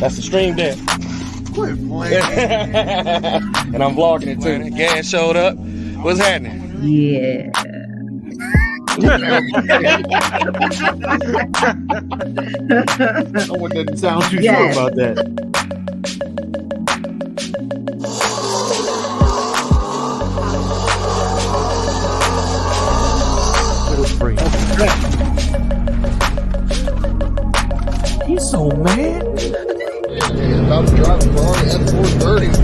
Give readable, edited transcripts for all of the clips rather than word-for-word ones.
That's the stream deck. Quit playing. And I'm vlogging it too. Gas showed up. What's happening? Yeah. Someone doesn't sound too Yes. sure about that. He's so mad. Yeah, about to drive a Ferrari F430.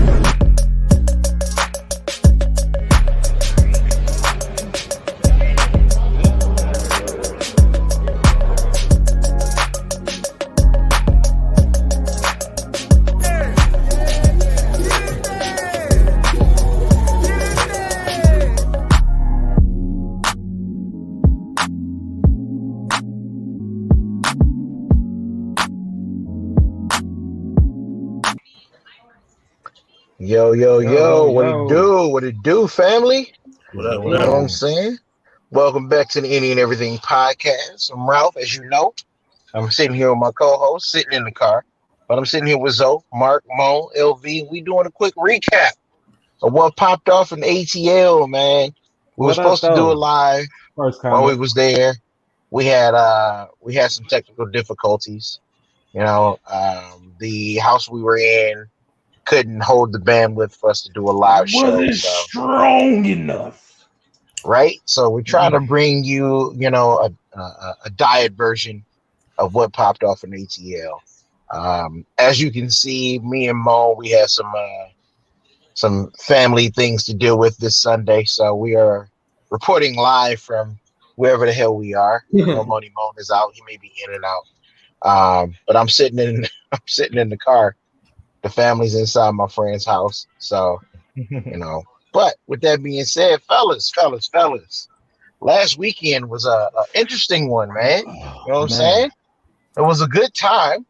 Yo, what it do, family? What up, You know what I'm saying? Welcome back to the Any and Everything podcast. I'm Ralph, as you know. I'm sitting here with my co-host, sitting in the car. But I'm sitting here with Zoe, Mark, Mo, LV. We doing a quick recap of what popped off in ATL, man. We were supposed to do it live while we was there. We had some technical difficulties. You know, the house we were in couldn't hold the bandwidth for us to do a live show. Wasn't strong enough, right? So we try to bring you, a diet version of what popped off in ATL. As you can see, me and Mo, we had some family things to deal with this Sunday, so we are reporting live from wherever the hell we are. Money Mo is out; he may be in and out. But I'm sitting in the car. The family's inside my friend's house. So, but with that being said, fellas, last weekend was a interesting one, man. You know what I'm saying? It was a good time.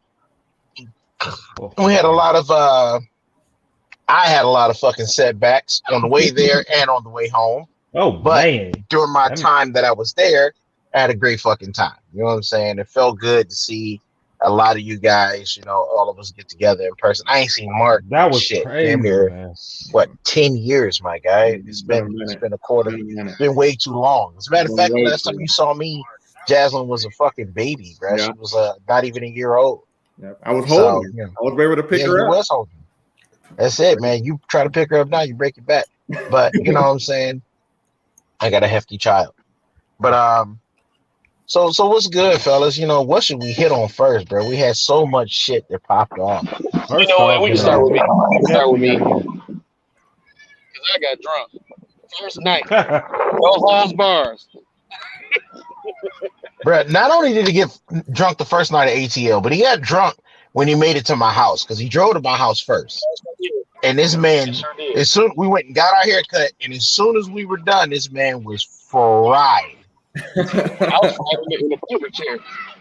We had a lot of, I had a lot of fucking setbacks on the way there and on the way home. But during my time that I was there, I had a great fucking time. You know what I'm saying? It felt good to see a lot of you guys, all of us get together in person. I ain't seen Mark. That was crazy. Damn near, 10 years, my guy? It's been a quarter. It's been way too long. As a matter of fact, the last time you saw me, Jaslyn was a fucking baby, bro. Yeah. She was not even a year old. Yeah. I was holding her. I was able to pick her up. You was holding. That's it, man. You try to pick her up now, you break your back. But you know what I'm saying? I got a hefty child. But So what's good, fellas? What should we hit on first, bro? We had so much shit that popped off. You know what? We can start with me. Because I got drunk. First night. No holds bars. Bro, not only did he get drunk the first night at ATL, but he got drunk when he made it to my house because he drove to my house first. And this man, as soon we went and got our hair cut, and as soon as we were done, this man was fried. I was in the pubic chair.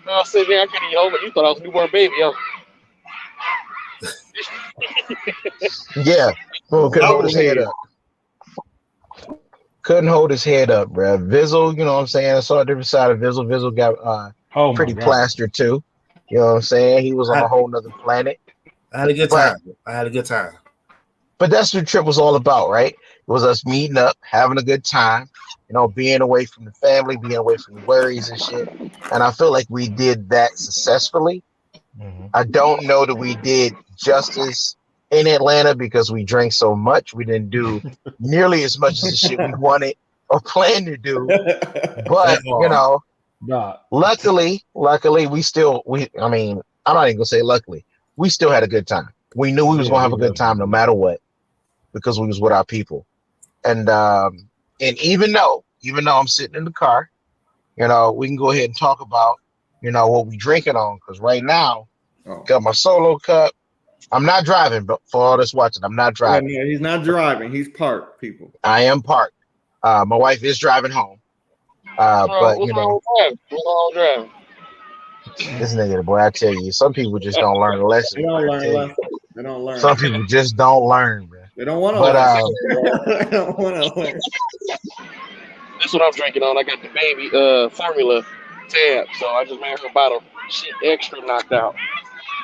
I was sitting there, I couldn't even hold it. You thought I was a newborn baby, yo. Yeah. Well, couldn't hold his head up. Couldn't hold his head up, bro. Vizzle, you know what I'm saying? I saw a different side of Vizzle. Vizzle got pretty plastered too. You know what I'm saying? He was on a whole nother planet. I had a good time. But that's what the trip was all about, right? It was us meeting up, having a good time. Being away from the family, being away from the worries and shit. And I feel like we did that successfully. Mm-hmm. I don't know that we did justice in Atlanta because we drank so much. We didn't do nearly as much as the shit we wanted or planned to do. But, luckily, I'm not even gonna say luckily, we still had a good time. We knew we was gonna have a good time no matter what, because we was with our people. And even though I'm sitting in the car, we can go ahead and talk about, what we drinking on. Because right now, got my solo cup. I'm not driving, but for all that's watching, I'm not driving. Yeah, he's not driving. He's parked, people. I am parked. My wife is driving home. But what's wrong with driving? This nigga, boy, I tell you, some people just don't learn a lesson. They don't learn. Some people just don't learn, bro. They don't want to learn. They don't want to learn. That's what I'm drinking on. I got the baby formula tab, so I just made her bottle. Shit extra knocked out.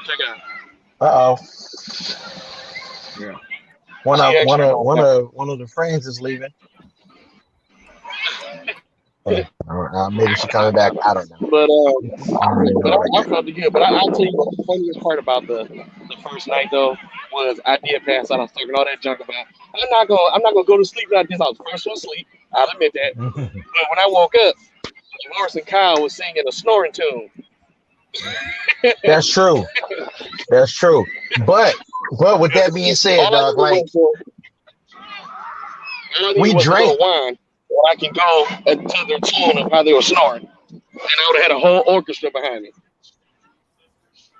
Check it out. Uh oh. Yeah. One of the friends is leaving. Maybe she's coming back. I don't know. But I don't really know right I now. felt it good. But I'll tell you what the funniest part about the first night though was I did pass out. I was talking all that junk about. I'm not gonna go to sleep like this. I was the first one to sleep. I'll admit that. But when I woke up, Morris and Kyle was singing a snoring tune. That's true. That's true. But with that being said, dog, like we drank. Wine, I can go to their tune of how they were snoring, and I would have had a whole orchestra behind me.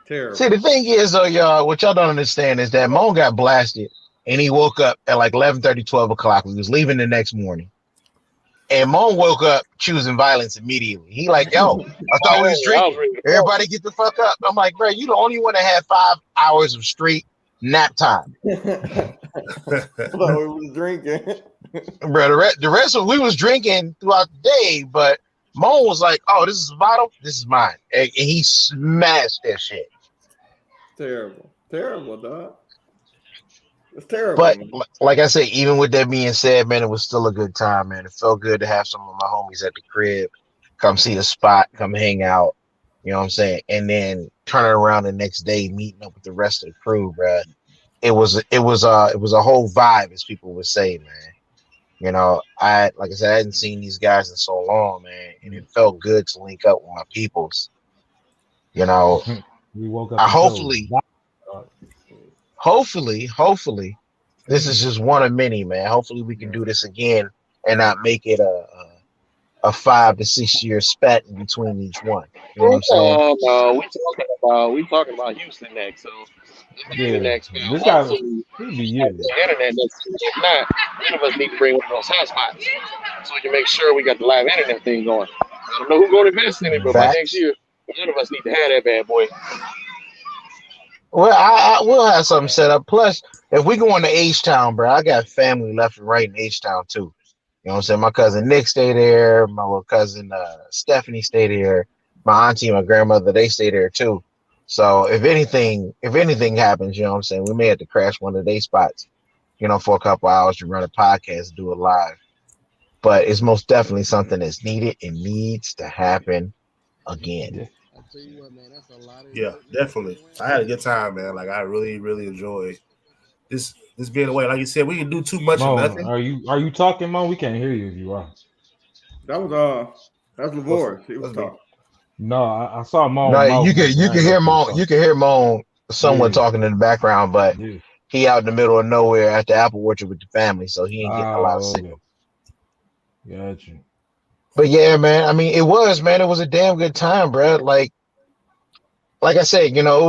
Terrible. See, the thing is, though, y'all, what y'all don't understand is that Moan got blasted, and he woke up at like 11:30, 12 o'clock. We was leaving the next morning, and Moan woke up choosing violence immediately. He like, yo, I thought we was drinking. Everybody get the fuck up. I'm like, bro, you the only one that had 5 hours of straight nap time. I thought we was drinking. Bro, the rest of we was drinking throughout the day, but Moan was like, oh, this is a bottle, this is mine. And he smashed that shit. Terrible, dog. It's terrible. But man. like I said, even with that being said, man, it was still a good time, man. It felt good to have some of my homies at the crib, come see the spot, come hang out. You know what I'm saying? And then turning around the next day, meeting up with the rest of the crew, bro. It was a whole vibe, as people would say, man. You know, like I said, I hadn't seen these guys in so long, man, and it felt good to link up with my peoples. You know, we woke up. Hopefully, this is just one of many, man. Hopefully, we can do this again and not make it a 5 to 6 year spat in between each one. You know what I'm saying? No, we talking about Houston next. So next. This guy be you. The internet next. If not, one of us need to bring one of those hotspots so we can make sure we got the live internet thing going. I don't know who's going to invest in it, but by next year, one of us need to have that bad boy. Well, I will have something set up. Plus, if we go into H-Town, bro, I got family left and right in H-Town too. You know what I'm saying? My cousin Nick stay there. My little cousin Stephanie stay there. My auntie and my grandmother, they stay there too. So if anything happens, you know what I'm saying, we may have to crash one of their spots, you know, for a couple hours to run a podcast and do it live. But it's most definitely something that's needed and needs to happen again. Yeah, definitely. I had a good time, man. Like I really, really enjoyed this being away. Like you said, we can do too much of nothing. Are you talking, Mo? We can't hear you if you are. That's Lavore. He was talking. No, I saw Mo. No, you can hear Mo. You can hear Mo someone talking in the background, but he out in the middle of nowhere at the apple orchard with the family, so he ain't getting a lot of signal. Gotcha. But yeah, man. I mean, it was a damn good time, bro. Like I said, you know, it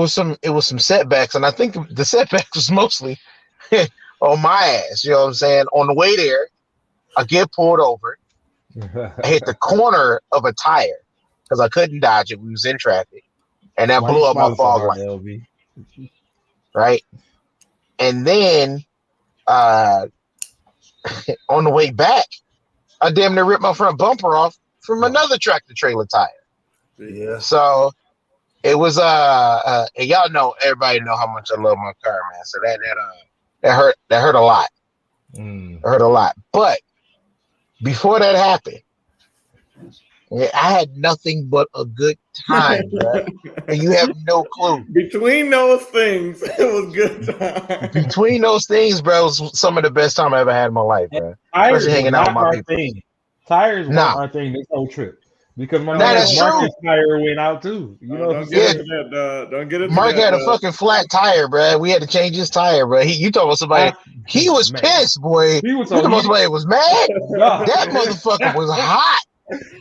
was some setbacks, and I think the setbacks was mostly on my ass. You know what I'm saying? On the way there, I get pulled over. I hit the corner of a tire because I couldn't dodge it. We was in traffic, and that blew up my fog light. Right, and then on the way back, I damn near ripped my front bumper off from another tractor trailer tire. Yeah. So it was and y'all know, everybody know how much I love my car, man. So that hurt a lot. It hurt a lot. But before that happened, I had nothing but a good time, bro. And you have no clue. Between those things, it was good time. Between those things, bro, it was some of the best time I ever had in my life, bro. Tires hanging out with my people. Thing. Tires weren't our thing this whole trip. Because my Marcus' tire went out too. You know, don't get into that. Mark had a fucking flat tire, bro. We had to change his tire, bro. You talking about somebody? He was pissed, boy. He was somebody was mad. That motherfucker was hot.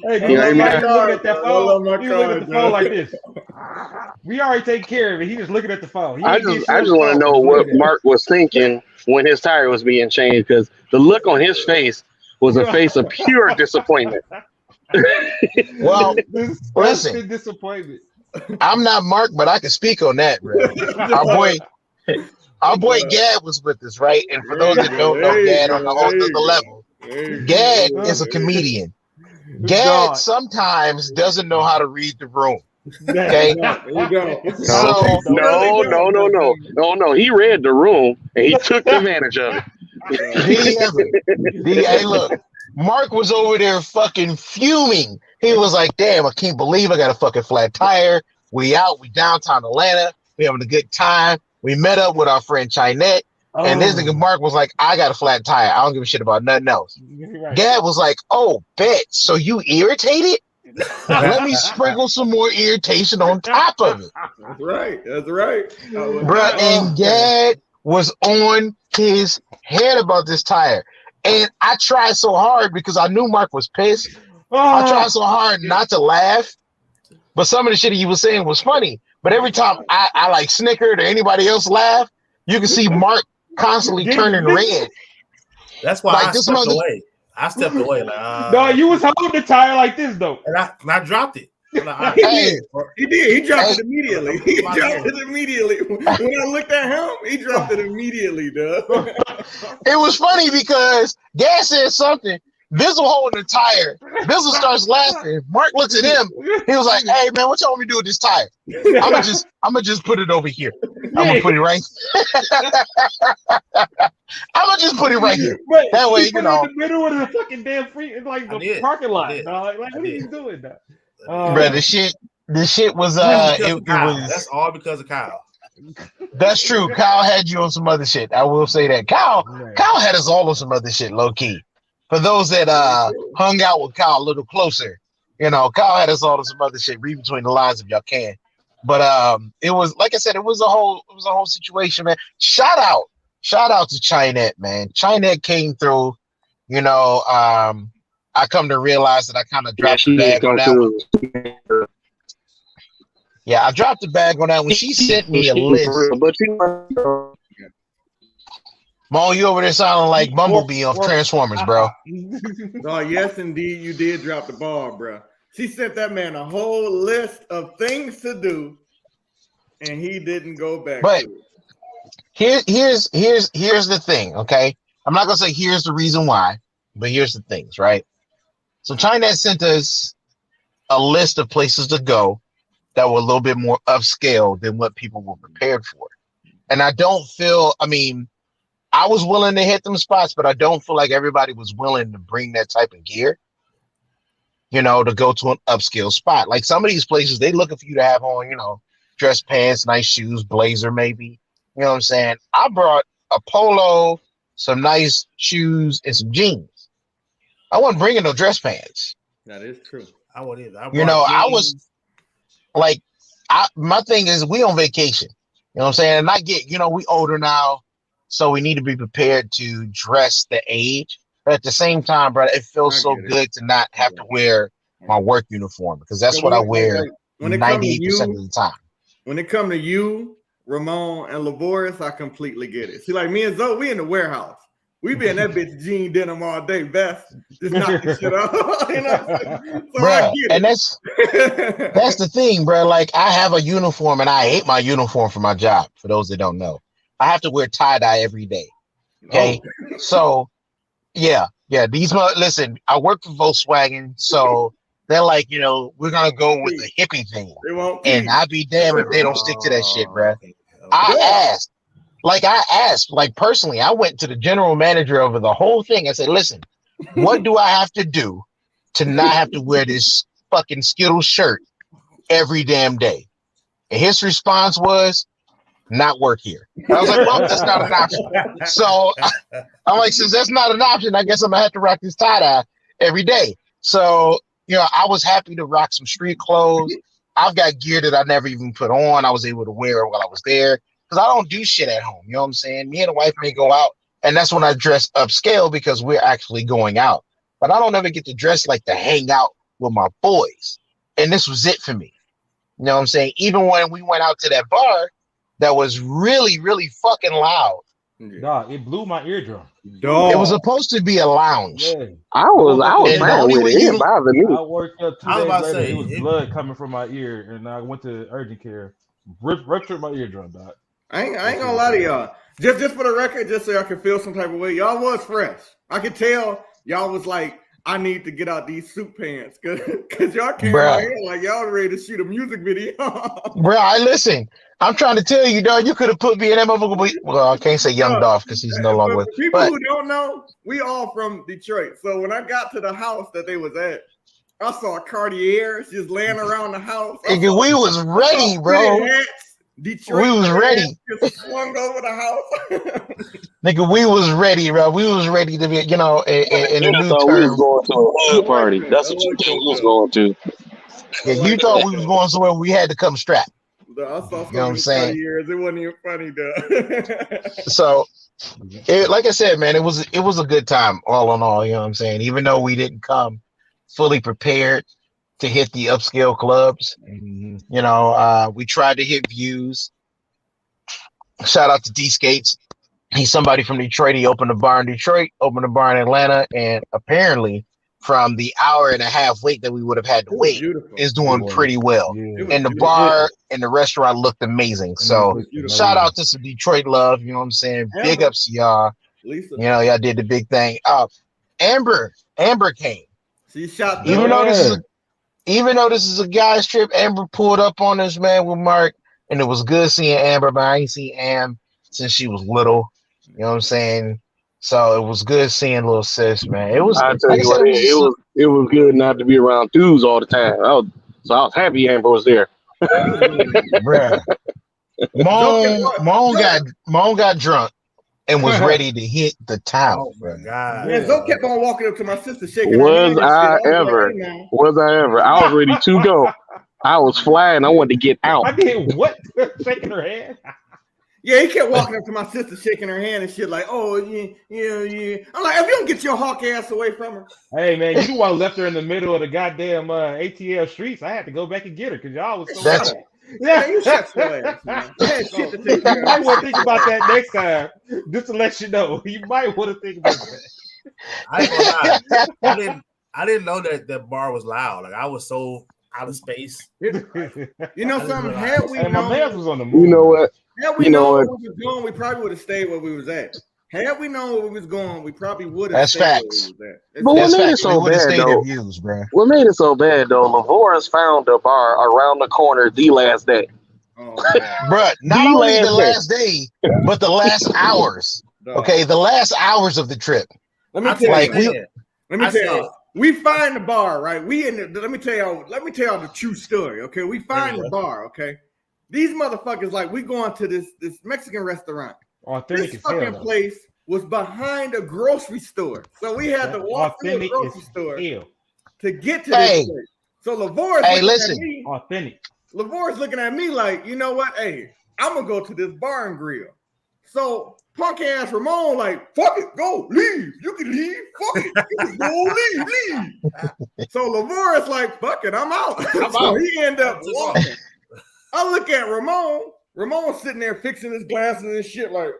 Hey, he was looking at that phone. He was looking at the phone like this. We already take care of it. He just looking at the phone. I just want to know what Mark was thinking when his tire was being changed, because the look on his face was a face of pure disappointment. Well, listen, disappointment. I'm not Mark, but I can speak on that, bro. Our boy Gad was with us, right? And for those that don't know Gad on the whole other level, Gad is a comedian. Gad sometimes doesn't know how to read the room. Okay. There you go. So No. He read the room and he took advantage of it. did he ever? Hey, look, Mark was over there fucking fuming. He was like, "Damn, I can't believe I got a fucking flat tire. We downtown Atlanta. We having a good time. We met up with our friend Chinette, and this nigga Mark was like, I got a flat tire. I don't give a shit about nothing else." Right. Gab was like, "Oh, bet. So you irritated? Let me sprinkle some more irritation on top of it." That's right. Bruh, and Gad was on his head about this tire. And I tried so hard because I knew Mark was pissed. I tried so hard not to laugh. But some of the shit he was saying was funny. But every time I like snickered or anybody else laughed, you can see Mark constantly turning red. That's why Like, I this stepped mother- away. I stepped away. Like, No, you was holding the tire like this though. and I dropped it. Like, Hey, He did. He dropped Hey. it immediately. He dropped it immediately. When I looked at him, he dropped it immediately, dude. it was funny because Gad said something. Bizzle holding the tire. Bizzle starts laughing. Mark looks at him. He was like, "Hey man, what y'all want me to do with this tire? I'm gonna just put it over here. I'm gonna put it right. I'm gonna just put it right here. But That way, he put it in the middle of the fucking damn free, like the parking lot. Dog. Like, what are you doing, dog? Bro, the shit was it was. That's all because of Kyle. That's true. Kyle had you on some other shit. I will say that. Kyle had us all on some other shit, low key. For those that hung out with Kyle a little closer, Kyle had us all on some other shit. Read between the lines if y'all can. But it was, like I said, it was a whole situation, man. Shout out to Chinette, man. Chinette came through. I come to realize that I kind of dropped the bag on that one. Yeah, I dropped the bag on that when she sent me a list. Mo, you over there sounding like Bumblebee of Transformers, bro. Oh, yes, indeed, you did drop the ball, bro. She sent that man a whole list of things to do, and he didn't go back. But here's the thing, okay? I'm not gonna say here's the reason why, but here's the things, right? So China sent us a list of places to go that were a little bit more upscale than what people were prepared for. And I don't feel, I was willing to hit them spots, but I don't feel like everybody was willing to bring that type of gear, to go to an upscale spot. Like some of these places, they looking for you to have on, dress pants, nice shoes, blazer, maybe. You know what I'm saying? I brought a polo, some nice shoes, and some jeans. I wasn't bringing no dress pants. That is true. I wouldn't either. I was like, my thing is we on vacation. You know what I'm saying? And I get, we older now, so we need to be prepared to dress the age. But at the same time, bro, it feels so good to not have to wear my work uniform because that's what I wear 98% of the time. When it comes to you, Ramon, and Laboris, I completely get it. See, like me and Zoe, we in the warehouse. We be in that bitch jean denim all day, best. Just knock this shit out. So bruh, and that's the thing, bro. Like I have a uniform and I hate my uniform for my job. For those that don't know, I have to wear tie-dye every day. Okay. So yeah. Listen, I work for Volkswagen, so they're like, we're gonna go with the hippie thing. And I'd be damned if they don't stick to that shit, bro. I asked, personally, I went to the general manager over the whole thing. I said, listen, what do I have to do to not have to wear this fucking Skittles shirt every damn day? And his response was, not work here. And I was like, well, that's not an option. So I'm like, since that's not an option, I guess I'm gonna have to rock this tie-dye every day. So, I was happy to rock some street clothes. I've got gear that I never even put on. I was able to wear it while I was there. Because I don't do shit at home. You know what I'm saying? Me and the wife may go out, and that's when I dress upscale because we're actually going out. But I don't ever get to dress like to hang out with my boys. And this was it for me. You know what I'm saying? Even when we went out to that bar that was really, really fucking loud. Dog, it blew my eardrum. It was supposed to be a lounge. Yeah. I was fine with it. It didn't bother me. I worked up 2 days later. It was blood coming from my ear, and I went to urgent care. Ruptured my eardrum, dog. I ain't gonna lie to y'all. Just for the record, just so y'all can feel some type of way, y'all was fresh. I could tell y'all was like I need to get out these suit pants because y'all came Bruh. out here like y'all ready to shoot a music video. Bro, I listen. I'm trying to tell you, dog. You could have put me in that motherfucker. Well, I can't say Young Dolph because he's no longer with. For people But who don't know, we all from Detroit. So when I got to the house that they was at, I saw Cartiers just laying around the house. nigga, we was ready, bro. Detroit, we was ready. Just swung over the house. Nigga, we was ready, bro. We was ready to be, in a new thought we was term. going to a hood party. That's what you thought we was going to. Yeah, you thought we was going somewhere we had to come strapped. I saw some You know what I'm saying? Years. It wasn't even funny, though. So, like I said, man, it was a good time, all in all. You know what I'm saying? Even though we didn't come fully prepared to hit the upscale clubs, we tried to hit views. Shout out to D Skates. He's somebody from Detroit. He opened a bar in Detroit, opened a bar in Atlanta, and apparently, from the hour and a half wait that we would have had to wait, is doing pretty well. Yeah. And the bar and the restaurant looked amazing. So shout out to some Detroit love. You know what I'm saying? Big ups to y'all. Lisa. Y'all did the big thing. Amber came. She shot. Even though this is a guy's trip, Amber pulled up on us, man, with Mark, and it was good seeing Amber, but I ain't seen Am since she was little. You know what I'm saying? So it was good seeing little sis, man. It was. I tell you what, it was good not to be around dudes all the time. I was happy Amber was there. Bruh. Moan got drunk and was ready to hit the town. Oh my God! Man, Zoe kept on walking up to my sister, shaking. Was I ever? I was ready to go. I was flying. I wanted to get out. I did what? Shaking her hand. Yeah, he kept walking up to my sister, shaking her hand and shit, like, "Oh, yeah." I'm like, if you don't get your hawk ass away from her. Hey, man, you the one left her in the middle of the goddamn ATL streets. I had to go back and get her because y'all was so bad. Yeah, you shut your ass, man. I had shit to take care You of. might want to think about that next time, just to let you know. You might want to think about that. I ain't gonna lie. I didn't know that bar was loud. Like I was so out of space. You know something? Had we my known, man was on the move. You know what? had we known where we was going, we probably would have stayed where we was at. Had we known where we was going, we probably would have. That's stayed facts. Where we was at. But what made it facts. so bad though? Views, bro. What made it so bad though? Lavor's found the bar around the corner the last day. Oh, Bruh, not only the last day, but the last hours. Okay, the last hours of the trip. Let me tell you. We find the bar, right? Let me tell y'all the true story. Okay, we find the bar. Okay, these motherfuckers like we going to this Mexican restaurant. Authentic This fucking place was behind a grocery store, so we had to walk through the grocery store to get to this place. So Lavor's looking at me. Authentic. Lavor's looking at me like, you know what? Hey, I'm gonna go to this bar and grill. So punk ass Ramon like, fuck it, go, leave. You can leave. Fuck it, you can go, leave. So Lavor is like, fuck it, I'm out. So he ended up walking. I look at Ramon. Ramon's sitting there fixing his glasses and shit. Like,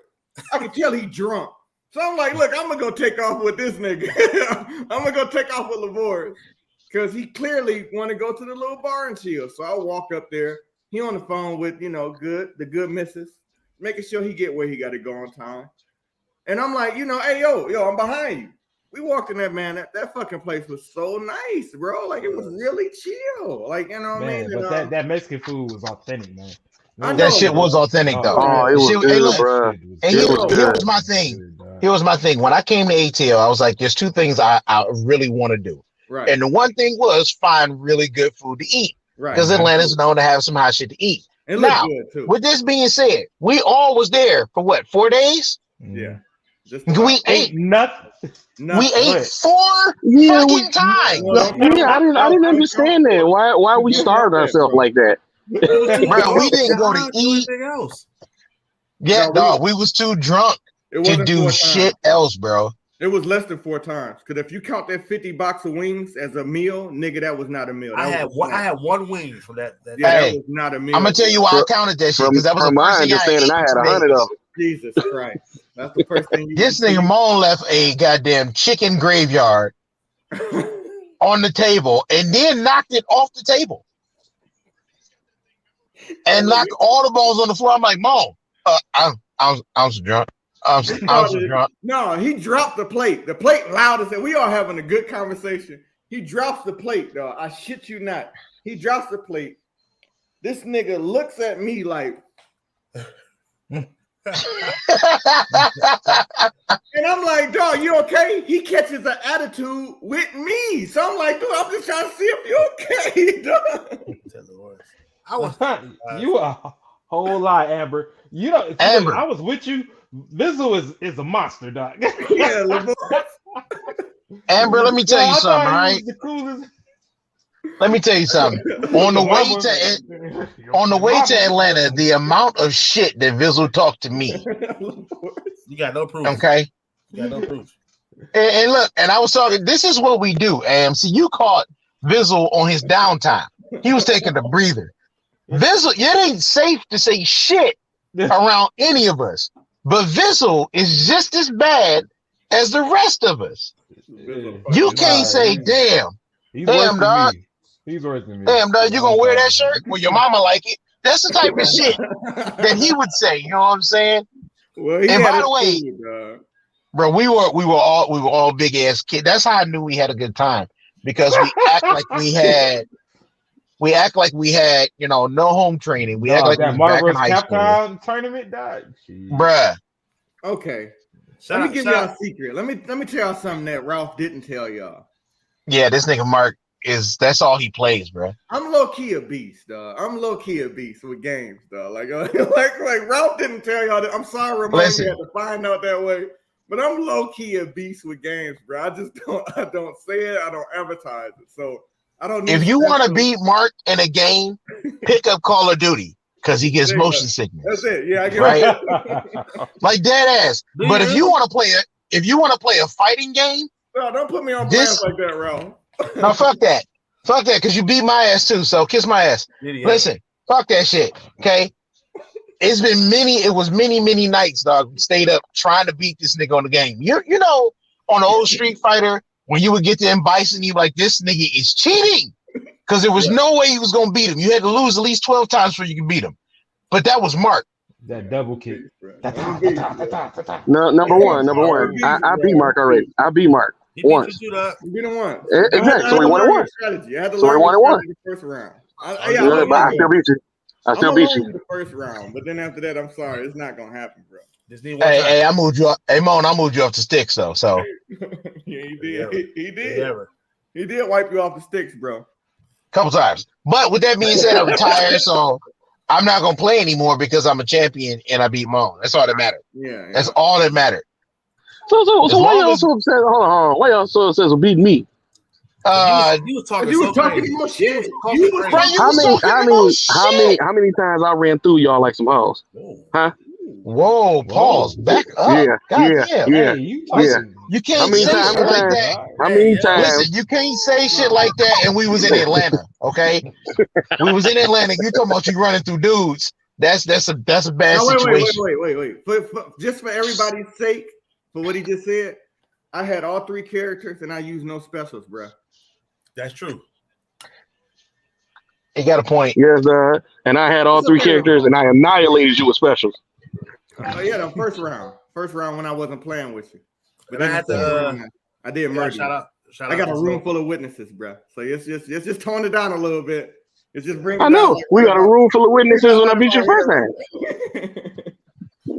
I can tell he drunk. So I'm like, look, I'm gonna go take off with this nigga. I'm gonna go take off with Lavor. Because he clearly want to go to the little bar and chill. So I walk up there. He on the phone with, the good missus, making sure he get where he got to go on time. And I'm like, hey, yo, I'm behind you. We walked in there, man. That fucking place was so nice, bro. Like, it was really chill. Like, you know what I mean? But that Mexican food was authentic, man. That shit was authentic, though. Oh, it was good, bro. And here was my thing. Here was my thing. When I came to ATL, I was like, there's two things I really want to do. Right. And the one thing was find really good food to eat. Right. Because Atlanta's known to have some hot shit to eat. Now, with this being said, we all was there for what, 4 days? Yeah. We ate nothing. We ate 4 fucking times. I didn't understand that. Why we starved ourselves like that? Bro, we didn't go to eat. Yeah, dog, we was too drunk to do shit else, bro. It was less than 4 times. Because if you count that 50 box of wings as a meal, nigga, that was not a meal. I had one wing from that. That was not a meal. I'm gonna tell you why I counted that shit. Because that was my understanding. I had 100 of them. Jesus Christ. That's the first thing. This nigga Mon left a goddamn chicken graveyard on the table and then knocked it off the table. And knocked all the balls on the floor. I'm like, Mon, I was drunk. I'm so drunk. No, he dropped the plate. The plate loud as that. We all having a good conversation. He drops the plate, dog. I shit you not. He drops the plate. This nigga looks at me like, and I'm like, dog, you okay? He catches an attitude with me. So I'm like, dude, I'm just trying to see if you okay, dog. I was you a whole lot, Amber. You know, Amber. I was with you. Vizzle is a monster, dog. Yeah, Amber, let me tell you something, right? Let me tell you something. On the way to Atlanta, the amount of shit that Vizzle talked to me. You got no proof. Okay. You got no proof. And look, and I was talking, this is what we do, See, you caught Vizzle on his downtime. He was taking a breather. Vizzle, it ain't safe to say shit around any of us. But Vizzle is just as bad as the rest of us. You can't say, damn. Damn, dog. He's worse than me. Damn, dog, you gonna wear that shirt? Well, your mama like it. That's the type of shit that he would say. You know what I'm saying? Well, and by the way, bro, we were all big ass kids. That's how I knew we had a good time, because we act like we had, you know, no home training. We act like we were back in high school. Tournament, dog. Bruh. Okay. Let me give y'all a secret. Let me tell y'all something that Ralph didn't tell y'all. Yeah, this nigga Mark that's all he plays, bro. I'm low key a beast, dog. I'm low key a beast with games, dog. Like Ralph didn't tell y'all that. I'm sorry, Ramon, you had to find out that way. But I'm low key a beast with games, bro. I don't say it. I don't advertise it. So I don't. If you want to beat Mark in a game, pick up Call of Duty, because he gets motion sickness. That's it. Yeah, I get right. Like dead ass. But if you want to play a fighting game, no, don't put me on blast like that, Ralph. No, fuck that, because you beat my ass too. So kiss my ass. Listen, fuck that shit. Okay, it was many nights, dog. Stayed up trying to beat this nigga on the game. You know, on the old Street Fighter, when you would get to M. Bison, you like, this nigga is cheating, because there was no way he was gonna beat him. You had to lose at least 12 times before you could beat him. But that was Mark. That double kick. No, number one. I beat Mark already. I beat Mark. Once. You beat him once. Exactly. So we won it once. So we won it once. The first round. But I still beat you. I still beat you. The first round, but then after that, I'm sorry, it's not gonna happen, bro. Hey, I moved you up. Hey, Mon, I moved you off the sticks though. So yeah, he did. He did. He did wipe you off the sticks, bro. Couple times. But with that being said, I retired, so I'm not gonna play anymore because I'm a champion and I beat Mon. That's all that mattered. Yeah. That's all that mattered. So why y'all so upset? Hold on. Why y'all so upset with beating me? You was talking more shit. How many times I ran through y'all like some hoes? Huh? Whoa, pause. Back up. Yeah. Hey, you can't say shit like that. How many times? Listen, you can't say shit like that. And we was in Atlanta, okay? We was in Atlanta. You talking about you running through dudes? That's a bad situation. Wait. Just for everybody's sake, for what he just said, I had all 3 characters and I used no specials, bro. That's true. He got a point. Yes, and I had all 3 characters and I annihilated you with specials. Oh yeah, the first round when I wasn't playing with you. But I had to. I did murder. Shout out. I got a room full of witnesses, bro. So it's just tone it down a little bit. It's just bring. I know we got a room full of witnesses when I beat you first time.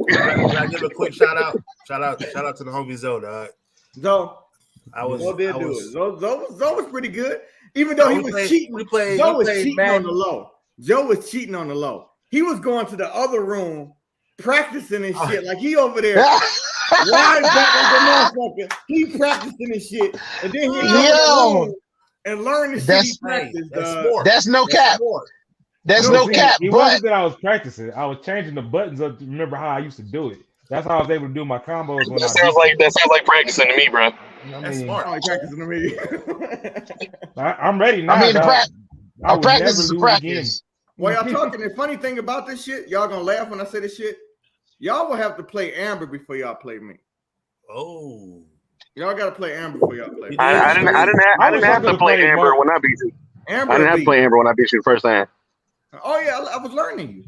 Can I give a quick shout out? Shout out to the homie Zoe, dog. Zoe. Zoe was pretty good. Even though he was cheating. Joe was cheating on the low. Joe was cheating on the low. He was going to the other room practicing and shit. Like he over there. Why is that the motherfucker? He practicing and shit. And then he room and learn the shit he practiced. That's no cap. That's no cap. It wasn't that I was practicing. I was changing the buttons up to remember how I used to do it. That's how I was able to do my combos. That sounds like practicing to me, bro. That's smart. Like practicing to me. I'm ready now. I mean, practice is a practice. While y'all talking, the funny thing about this shit, y'all gonna laugh when I say this shit. Y'all will have to play Amber before y'all play me. Oh. Y'all gotta play Amber before y'all play me. I didn't have to play Amber when I beat you. I didn't have to play Amber when I beat you the first time. Oh yeah, I was learning you.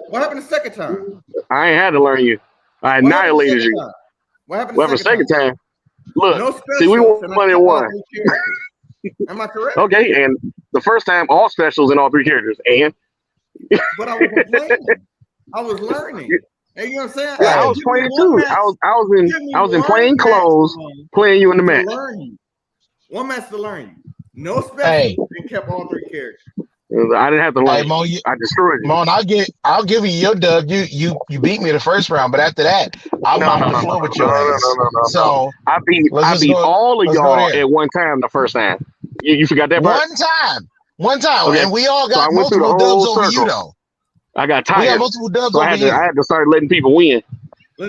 What happened the second time? I ain't had to learn you. I What happened the annihilated second you. time? What happened Well, the for second time, No look, specials. see, we won and I in kept all one. 3 characters. Am I correct? Okay, and the first time, all specials in all 3 characters. And But I wasn't playing. I was learning. And you know what I'm saying? yeah, I Hey, was Give me playing one too. match. I was in plain clothes playing you in the to match. learn you. One match to learn you. No specials. Hey. And kept all 3 characters. I didn't have to learn. Hey, Mo, I destroyed you. Mon, I'll give you your dub. You beat me the first round, but after that, I mopped the floor with your ass. So I beat all of y'all at one time the first time. You forgot that part? One time, Okay. and we all So I got went through the multiple dubs whole over you circle. though. I got We got tired, multiple dubs so I over had you. to start letting people win.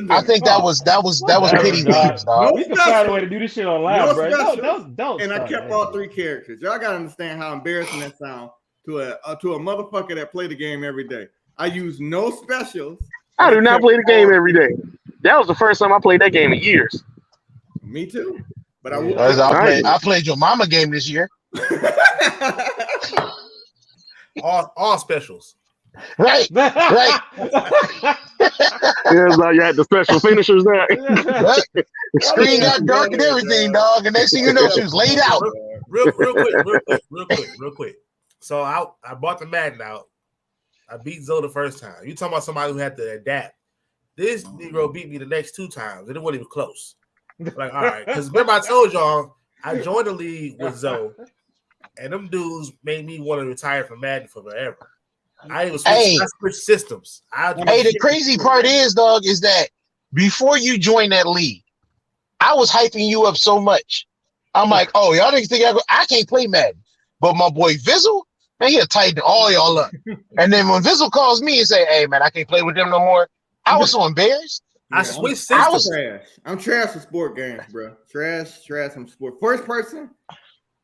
I think that was pity wins, dog. We can find a way to do this shit online, bro. Don't. And I kept all 3 characters. Y'all gotta understand how embarrassing that sounds to a motherfucker that play the game every day. I use no specials. I do not play the game every day. That was the first time I played that game in years. Me too. But I played your mama game this year. all specials. Right. Yeah, it's like you had the special finishers there. Right. Screen got dark and everything, dog. And next thing you know, she was laid out. Real quick. So I bought the Madden out. I beat Zoe the first time. You talking about somebody who had to adapt. This Negro beat me the next 2 times, and it wasn't even close. Like, all right, because remember I told y'all I joined the league with Zoe, and them dudes made me want to retire from Madden forever. I switched systems. The crazy part is, dog, is that before you joined that league, I was hyping you up so much. I'm like, oh, y'all niggas think I can't play Madden. But my boy Vizzle, man, he'll tighten all y'all up. And then when Vizzle calls me and say, hey, man, I can't play with them no more, I was so embarrassed. I switched systems. I'm trash with sport games, bro. Trash. I'm sport. First person.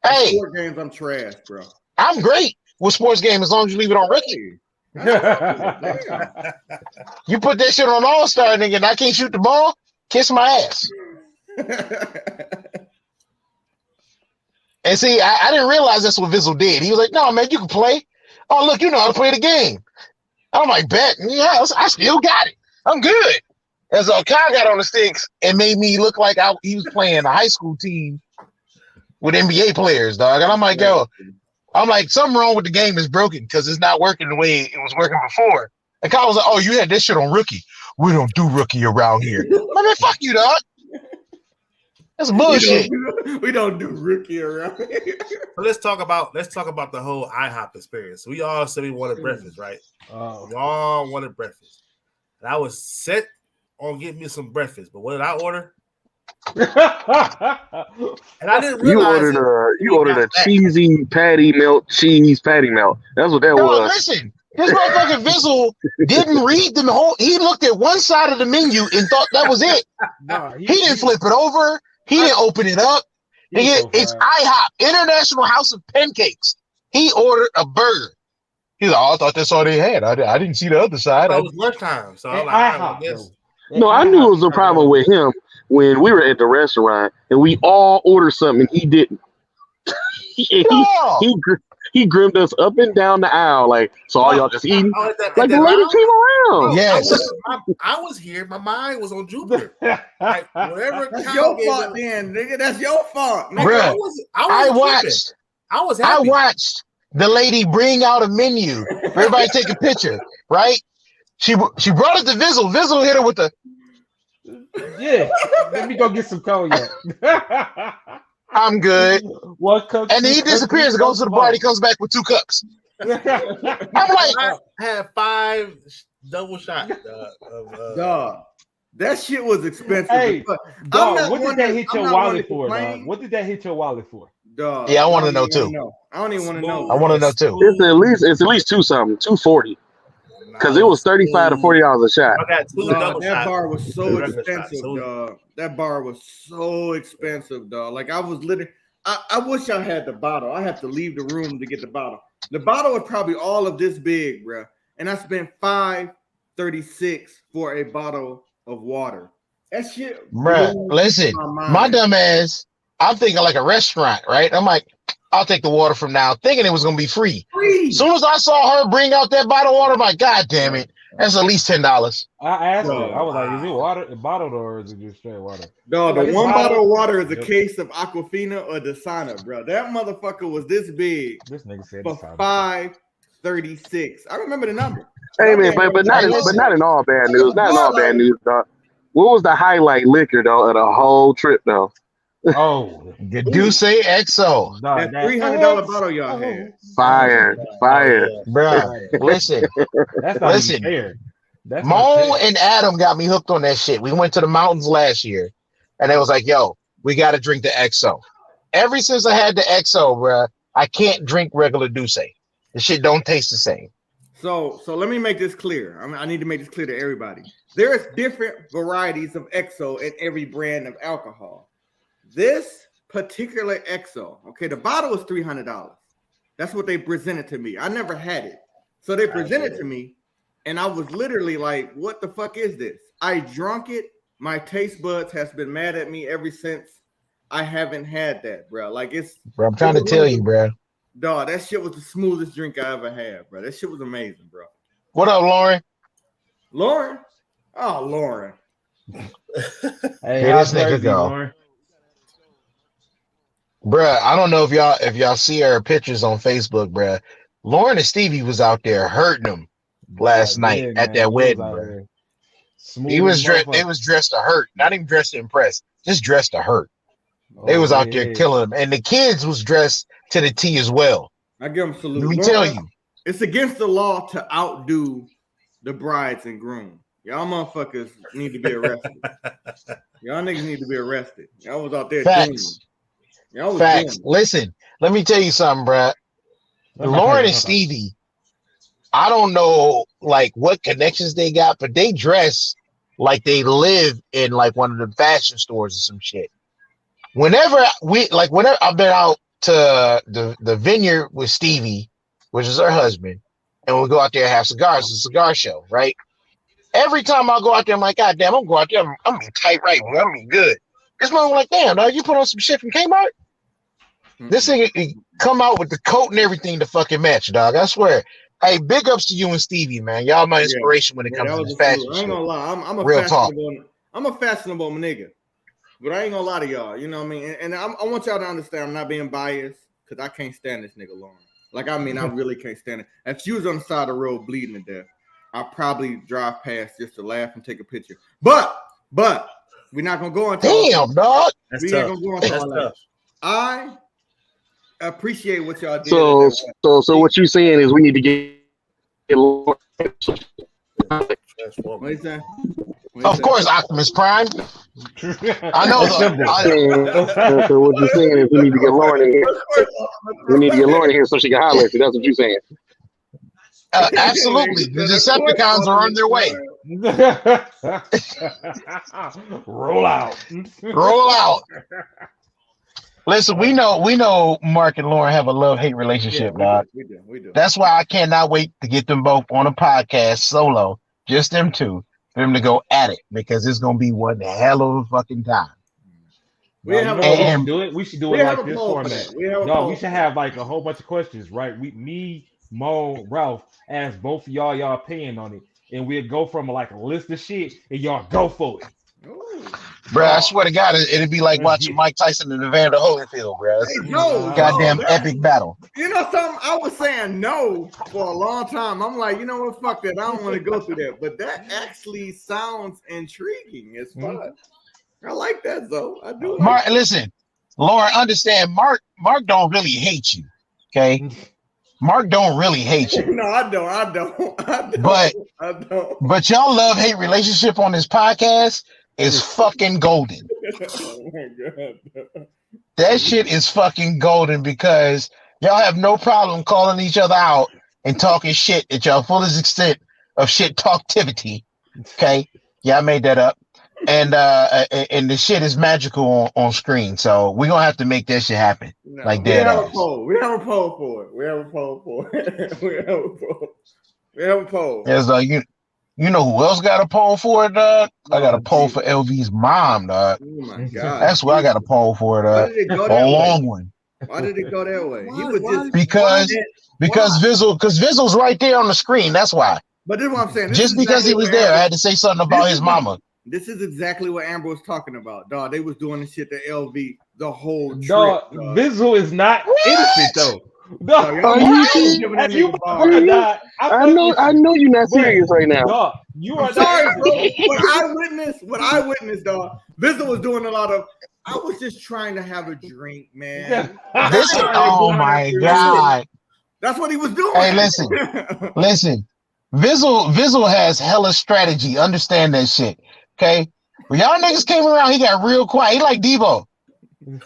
Hey. Sport games, I'm trash, bro. I'm great with sports games as long as you leave it on rookie. You put that shit on All-Star, nigga, and I can't shoot the ball, kiss my ass. And see, I didn't realize that's what Vizzle did. He was like, no, man, you can play. Oh, look, you know how to play the game. I'm like, bet. Yeah, I still got it. I'm good. And so Kyle got on the sticks and made me look like he was playing a high school team with NBA players, dog. And I'm like, something wrong with the game is broken because it's not working the way it was working before. And Kyle was like, oh, you had this shit on rookie. We don't do rookie around here. I mean, fuck you, dog. That's bullshit. We don't do rookie around here. So let's talk about the whole IHOP experience. We all said we wanted breakfast, right? We all wanted breakfast. And I was set on getting me some breakfast, but what did I order? And I didn't realize you ordered a cheesy patty melt, cheese patty melt. That's what that was. Listen, this motherfucking Vizzle didn't read the whole. He looked at one side of the menu and thought that was it. He didn't flip it over. He didn't open it up. It's IHOP, International House of Pancakes. He ordered a burger. He's like, oh, I thought that's all they had. I didn't see the other side. It was lunchtime, so I'm like, I guess. No, I knew it was a problem with him when we were at the restaurant and we all ordered something and he didn't. He grimmed us up and down the aisle like, so all y'all just eating? Like the lady came around. Yes. I was here. My mind was on Jupiter. Like, whatever. That's your fault, then, nigga. That's your fault, nigga. Bruh, I happy. watched the lady bring out a menu. Everybody take a picture, right? She brought it to Vizzle. Vizzle hit her with the. Yeah, let me go get some cognac. I'm good. One cup. And then he disappears and goes to the bar. He comes back with 2 cups. I'm like, I had 5 double shots. Dog, that shit was expensive. Hey, dog, what did that hit your wallet for, dog? What did that hit your wallet for? Dog, yeah, I want to know too. I don't even want to know. I want to know too. It's at least $240. Because it was $35 to $40 a shot. I got 2 double that shots. bar was so expensive, dog. That bar was so expensive, dog. Like I was literally, I wish I had the bottle. I have to leave the room to get the bottle. The bottle was probably all of this big, bro. And I spent $5.36 for a bottle of water. That shit, bruh. Listen, my dumb ass. I'm thinking like a restaurant, right? I'm like, I'll take the water from now, thinking it was gonna be free. As soon as I saw her bring out that bottle of water, I'm like, God damn it. That's at least $10. I asked her. No. I was like, "Is it water, bottled, or is it just straight water?" No, the Like, it's one bottled. bottle of water is a Yep. case of Aquafina or Dasana, bro. That motherfucker was this big This nigga said for it's time. $5.36. I remember the number. Hey man, but not in all bad news. Not in all bad news, dog. What was the highlight liquor though of the whole trip though? Oh, The Douce XO. That $300 bottle y'all had. Fire. Bro, listen. That's not Listen. even fair. That's Mo and Adam got me hooked on that shit. We went to the mountains last year, and they was like, yo, we got to drink the XO. Ever since I had the XO, bro, I can't drink regular Douce. The shit don't taste the same. So let me make this clear. I need to make this clear to everybody. There's different varieties of XO in every brand of alcohol. This particular XO, okay, the bottle is $300. That's what they presented to me. I never had it. So they presented to me, and I was literally like, what the fuck is this? I drunk it. My taste buds has been mad at me ever since. I haven't had that, bro. Like Bro, I'm trying to tell you, bro. Dog, that shit was the smoothest drink I ever had, bro. That shit was amazing, bro. What up, Lauren? Lauren? Oh, Lauren. Hey, Here how's this nigga Thursday, go. Lauren? Bruh, I don't know if y'all see her pictures on Facebook, bruh. Lauren and Stevie was out there hurting them last night Yeah, at man. that He wedding, was out bruh. there smooth They as was motherfucker. dressed to hurt, not even dressed to impress, just dressed to hurt. They Oh, was out there yeah. killing them, and the kids was dressed to the T as well. I give them salute. Let me Lauren, tell you, it's against the law to outdo the brides and groom. Y'all motherfuckers need to be arrested. Y'all niggas need to be arrested. Y'all was out there doing facts, it. Y'all was facts. doing Listen, let me tell you something, bruh. Lauren and Stevie, I don't know like what connections they got, but they dress like they live in like one of the fashion stores or some shit. Whenever I've been out to the vineyard with Stevie, which is her husband, and we go out there and have cigars, it's a cigar show, right? Every time I go out there, I'm like, God damn, I'm going out there, I'm gonna be tight right, I'm gonna be good. This man was like, damn, dog, you put on some shit from Kmart? This thing he come out with the coat and everything to fucking match, dog. I swear. Hey, big ups to you and Stevie, man. Y'all my inspiration when it comes to this fashion I ain't gonna shit. lie. I'm a Real fashionable nigga. But I ain't gonna lie to y'all. You know what I mean? And I want y'all to understand I'm not being biased because I can't stand this nigga Lauren. Like, I mean, I really can't stand it. If she was on the side of the road bleeding to death, I'd probably drive past just to laugh and take a picture. But we're not gonna go into Damn, dog. That's we tough. ain't gonna go into That's all that. tough. I appreciate what y'all did. So what you saying is we need to get Lauren. What you saying? Of course, Optimus Prime. I know So what you're saying is we need to get Lauren in here. We need to get Lauren in here so she can holler at you. That's what you're saying. Absolutely. The Decepticons are on their way. Roll out. Roll out. Listen, we know Mark and Lauren have a love-hate relationship, dog. We do. That's why I cannot wait to get them both on a podcast solo, just them two, for them to go at it, because it's gonna be one hell of a fucking time. We No, have you know what we a- should do it. We should do we it have like a this poll for format. that. We have a No, poll we for should have like a whole bunch of questions, right? Me, Mo, Ralph, ask both of y'all opinion on it, and we'll go from like a list of shit, and y'all go for it. Ooh. Bro, I swear to God, it'd be like watching Mike Tyson and Evander Holyfield, bro. It's Hey, a no, goddamn no, epic battle. You know something? I was saying no for a long time. I'm like, you know what? Fuck that. I don't want to go through that. But that actually sounds intriguing as fuck. I like that though. I do. Like Mark, that. listen, Lauren, understand. Mark don't really hate you, okay? Mark don't really hate you. No, I don't. But y'all love-hate relationship on this podcast is fucking golden. Oh my god. That shit is fucking golden, because y'all have no problem calling each other out and talking shit at y'all fullest extent of shit talktivity. Okay, yeah, I made that up, and the shit is magical on screen. So we're gonna have to make that shit happen. No, like we dead have ass. a poll. We have a poll for it. We have a poll. There's you know who else got a poll for it, dog? I got a poll for LV's mom, dog. Oh my god. That's what I got a poll for it, Why did it go that a way? long one. Why did it go that way? He was just Because Vizzle's right there on the screen. That's why. But this is what I'm saying. Just because he was there, I had to say something about his mama. This is exactly what Amber was talking about, dog. They was doing the shit to LV the whole trip. Dog, Visual is not innocent though. Dog, No, I know you're not serious right now. Dog, you are sorry, not. bro. What I witnessed, dog. Visual was doing a lot of. I was just trying to have a drink, man. Oh my god. That's what he was doing. Hey, listen. Visual has hella strategy. Understand that shit. Okay? When y'all niggas came around, he got real quiet. He like Debo.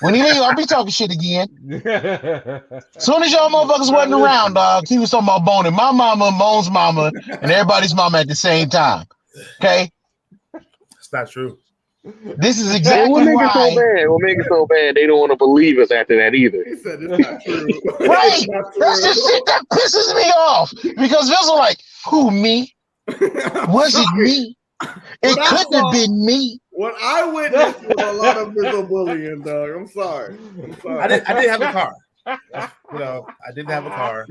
When he leave, I'll be talking shit again. Soon as y'all motherfuckers wasn't around, dog, he was talking about boning my mama, Moan's mama, and everybody's mama at the same time. Okay? It's not true. This is exactly what make why. it so bad? What make it so bad? They don't want to believe us after that either. He said it's not true. Right? That's the shit that pisses me off. Because Visual like, who, me? Was it me? It couldn't have been me. What I witnessed was a lot of Visual bullying, dog. I'm sorry. I didn't have a car. You know, I didn't have a car.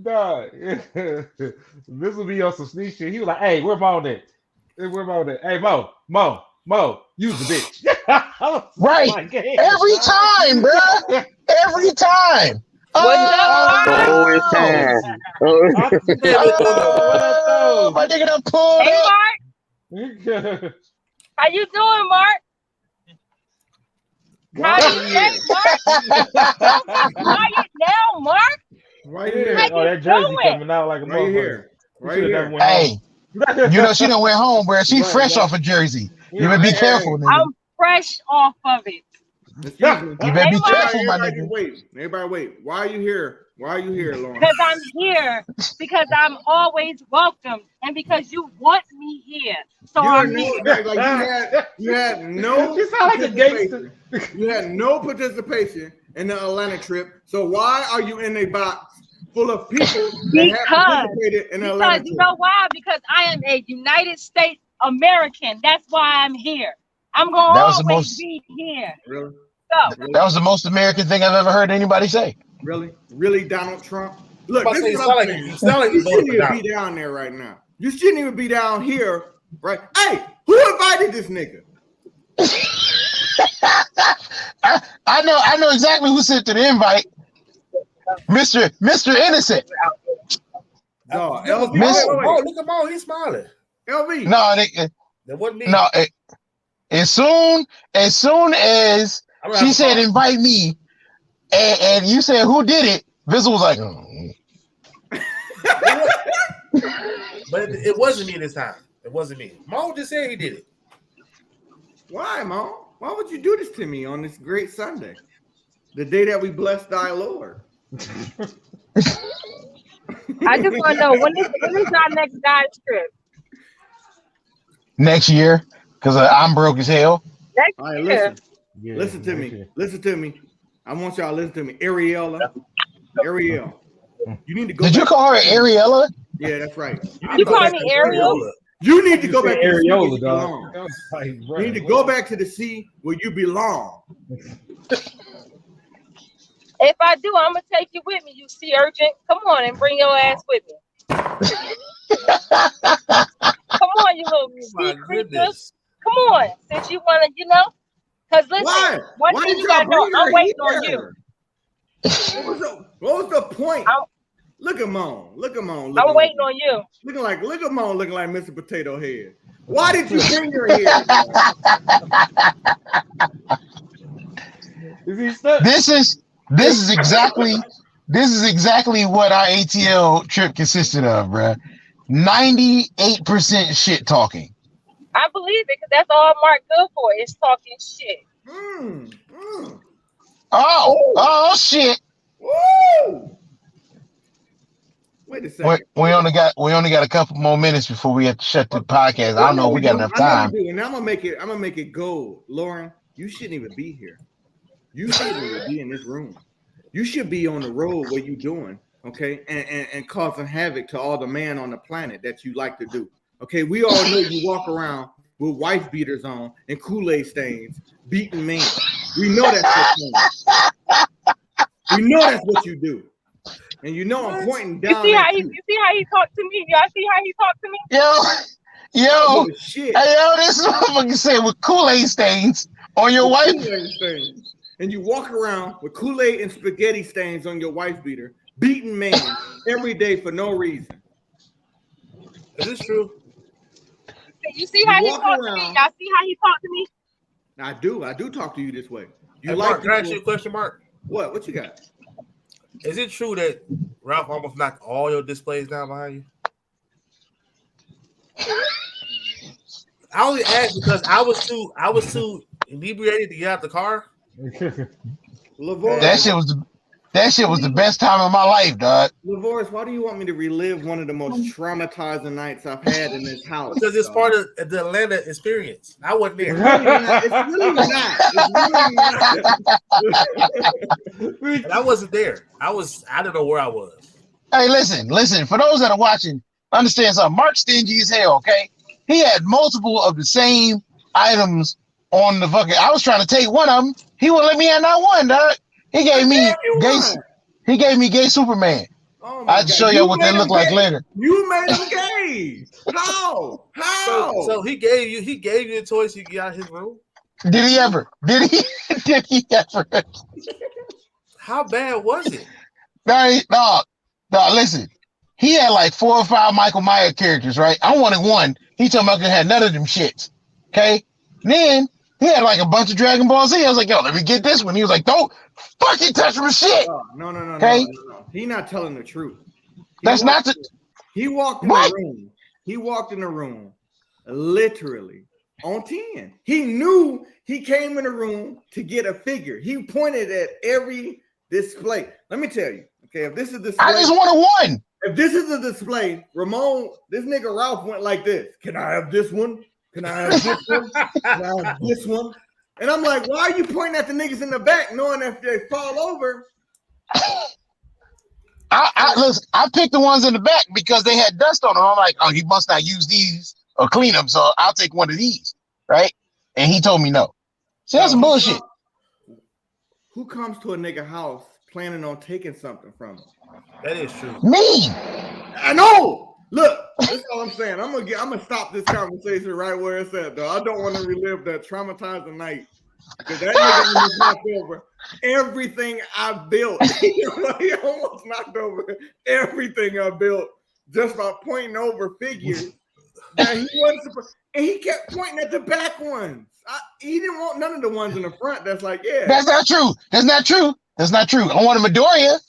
Dog. This will be on some sneak shit. He was like, "Hey, where Mo at? Where Mo at? Hey, Mo, use the bitch." Right. Every time, bro. Every time. It's time. My nigga done pulled Hey, up. Mark. How you doing, Mark? How you doing, Mark? Quiet now, Mark. Right here. Oh, that jersey coming out like a right here. Right here. Hey, you know she done went home, bro. She fresh off a jersey. You better be careful, nigga. I'm fresh off of it. You better be careful, my nigga. Everybody wait. Why are you here? Why are you here, Lauren? Because I'm here. Because I'm always welcome. And because you want me here. So I'm here. You had no You sound like a gangster. You had no participation in the Atlanta trip. So why are you in a box full of people that have participated in the Atlanta trip? You know why? Because I am a United States American. That's why I'm here. I'm going to always be here. Really? So, that was the most American thing I've ever heard anybody say. Really? Really, Donald Trump? Look, this is what I'm saying. You shouldn't even be down there right now. You shouldn't even be down here, right? Hey, who invited this nigga? I know exactly who sent the invite. Mr. Innocent. No, LV. Look at Mo, he's smiling. LV. No, that wasn't me. No, as soon as she said invite me, and you said who did it, Visual was like, But it wasn't me this time. It wasn't me. Mo just said he did it. Why, Mo? Why would you do this to me on this great Sunday? The day that we bless thy Lord. I just want to know, when is our next guys trip? next year, because I'm broke as hell. All right, listen to me. Listen to me. I want y'all to listen to me. Ariel, you need to go. Did you call her Ariella? Yeah, that's right. You call me Ariel? You need to go back to Areola, dog. You need to go back to the sea where you belong. If I do, I'm gonna take you with me. You sea urgent. Come on and bring your ass with me. Come on, you little sea creatures. Come on, since you wanna, Because listen, one thing you gotta know, I'm waiting on you. What was the point? Look at Moan. I'm waiting on you. Look at Moan looking like Mr. Potato Head. Why did you bring her here? This is exactly what our ATL trip consisted of, bruh. 98% shit talking. I believe it because that's all Mark good for is talking shit. Oh shit. Woo! Wait a second. We only got a couple more minutes before we have to shut the podcast. I don't know if we got enough time. And I'm gonna make it gold. Lauren, you shouldn't even be here. You shouldn't even be in this room. You should be on the road where you doing, okay, and causing havoc to all the man on the planet that you like to do. Okay, we all know you walk around with wife beaters on and Kool-Aid stains, beating men. We know that's your thing. We know that's what you do. And you know I'm pointing You down. see how he talked to me? Y'all see how he talked to me? Yo, shit. Hey, yo, this motherfucker said with Kool-Aid stains on your wife. Kool-Aid stains. And you walk around with Kool-Aid and spaghetti stains on your wife beater, beating man every day for no reason. Is this true? You see how he talked to me? Y'all see how he talked to me? I do talk to you this way. You hey, like Mark, can I ask you a question, Mark? What you got? Is it true that Ralph almost knocked all your displays down behind you? I only asked because I was too inebriated to get out the car. LaVoris, that shit was the best time of my life, dog. LaVoris, why do you want me to relive one of the most traumatizing nights I've had in this house? Because it's part of the Atlanta experience. I wasn't there. It's really not. And I wasn't there. I don't know where I was. Hey, listen. For those that are watching, understand something. Mark's stingy as hell, okay? He had multiple of the same items on the fucking. I was trying to take one of them. He wouldn't let me have not one, dog. He gave me gay Superman. Oh my I'd show you what they look like later. You made him gay. How? So he gave you a toy so you get out of his room? Did he ever? Did he ever? How bad was it? Dog, listen. He had like 4 or 5 Michael Myers characters, right? I wanted one. He told me I couldn't have none of them shits. Okay? Then he had like a bunch of Dragon Ball Z. I was like, yo, let me get this one. He was like, don't fucking touch my shit. No. Okay? No. He not telling the truth. He walked in the room. He walked in the room literally on 10. He knew he came in the room to get a figure. He pointed at every display. Let me tell you, okay, if this is display, I just wanted one. If this is a display, Ramon, this nigga Ralph went like this. Can I have this one? Can I have this one? Can I have this one? And I'm like, why are you pointing at the niggas in the back knowing that if they fall over? I picked the ones in the back because they had dust on them. I'm like, oh, he must not use these or clean them, so I'll take one of these, right? And he told me no. So that's some bullshit. Who comes to a nigga house planning on taking something from him? That is true. Me. I know. Look, that's all I'm saying. I'm gonna stop this conversation right where it's at, though. I don't want to relive that traumatizing night because that nigga almost knocked over everything I built. He almost knocked over everything I built just by pointing over figures that he wasn't supposed. And he kept pointing at the back ones. He didn't want none of the ones in the front. That's like, yeah. That's not true. I want a Midoriya.